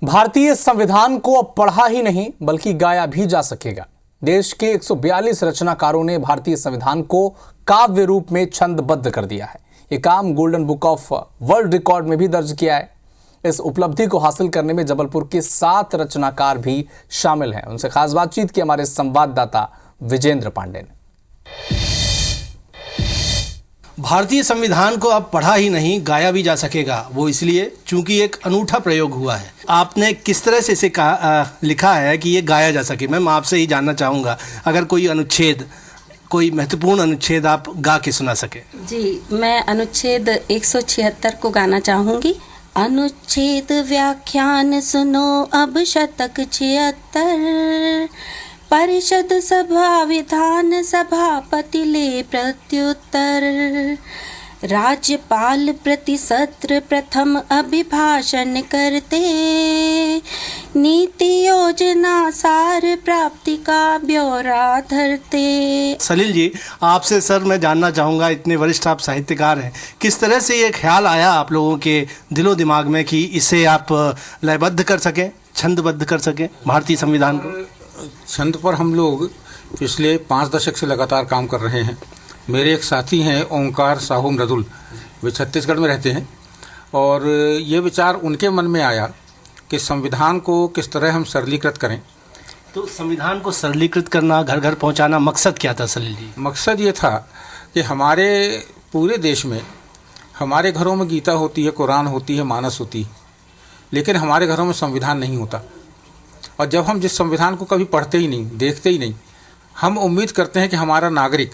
भारतीय संविधान को अब पढ़ा ही नहीं बल्कि गाया भी जा सकेगा। देश के 142 रचनाकारों ने भारतीय संविधान को काव्य रूप में छंदबद्ध कर दिया है। ये काम golden book of world record में भी दर्ज किया है। इस उपलब्धि को हासिल करने में जबलपुर के 7 रचनाकार भी शामिल हैं। उनसे खास बातचीत की हमारे संवाददाता विजेंद्र पांडे ने। भारतीय संविधान को अब पढ़ा ही नहीं गाया भी जा सकेगा, वो इसलिए चूंकि एक अनूठा प्रयोग हुआ है। आपने किस तरह से इसे लिखा है कि ये गाया जा सके? मैं आपसे ही जानना चाहूँगा, अगर कोई महत्वपूर्ण अनुच्छेद आप गा के सुना सके। जी, मैं अनुच्छेद 176 को गाना चाहूँगी। अनुच्छेद व्याख्यान सुनो अब शतक 76। परिषद सभा विधान सभापति ले प्रत्युत्तर। राज्यपाल प्रति सत्र प्रथम अभिभाषण करते। नीति योजना सार प्राप्ति का ब्यौरा धरते। सलील जी, आपसे सर मैं जानना चाहूँगा, इतने वरिष्ठ आप साहित्यकार हैं, किस तरह से ये ख्याल आया आप लोगों के दिलो दिमाग में कि इसे आप लयबद्ध कर सकें, छंदबद्ध कर सकें भारतीय संविधान को? छंद पर हम लोग पिछले 5 दशक से लगातार काम कर रहे हैं। मेरे एक साथी हैं ओंकार साहू मृदुल, वे छत्तीसगढ़ में रहते हैं, और ये विचार उनके मन में आया कि संविधान को किस तरह हम सरलीकृत करें। तो संविधान को सरलीकृत करना, घर घर पहुंचाना, मकसद क्या था सलील जी? मकसद ये था कि हमारे पूरे देश में हमारे घरों में गीता होती है, कुरान होती है, मानस होती है, लेकिन हमारे घरों में संविधान नहीं होता। और जब हम जिस संविधान को कभी पढ़ते ही नहीं, देखते ही नहीं, हम उम्मीद करते हैं कि हमारा नागरिक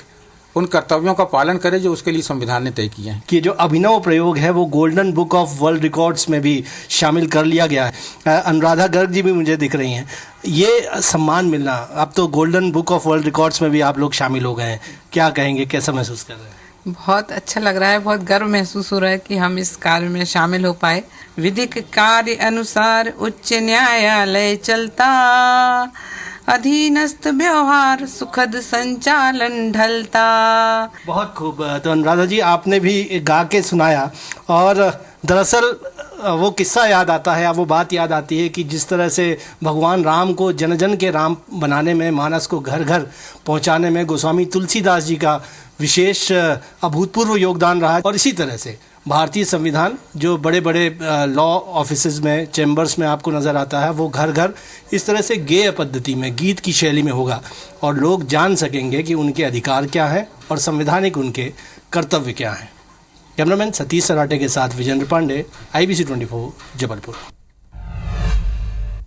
उन कर्तव्यों का पालन करे जो उसके लिए संविधान ने तय किए हैं। कि जो अभिनव प्रयोग है वो golden book of world records में भी शामिल कर लिया गया है। अनुराधा गर्ग जी भी मुझे दिख रही हैं। ये सम्मान मिलना, अब तो golden book of world records में भी आप लोग शामिल हो गए हैं, क्या कहेंगे, कैसा महसूस कर रहे हैं? बहुत अच्छा लग रहा है, बहुत गर्व महसूस हो रहा है कि हम इस कार्य में शामिल हो पाए। विधिक कार्य अनुसार उच्च न्यायालय चलता। अधीनस्थ व्यवहार सुखद संचालन ढलता। बहुत खूब। तो अनुराधा जी, आपने भी गा के सुनाया, और दरअसल वो किस्सा याद आता है, वो बात याद आती है कि जिस तरह से भगवान राम को जन जन के राम बनाने में, मानस को घर घर पहुंचाने में गोस्वामी तुलसीदास जी का विशेष अभूतपूर्व योगदान रहा है। और इसी तरह से भारतीय संविधान जो बड़े बड़े लॉ ऑफिसेज में, चैम्बर्स में आपको नज़र आता है, वो घर घर इस तरह से गेय पद्धति में, गीत की शैली में होगा, और लोग जान सकेंगे कि उनके अधिकार क्या हैं और संवैधानिक उनके कर्तव्य क्या हैं। कैमरामैन सतीश सराटे के साथ विजेंद्र पांडे, IBC 24, जबलपुर।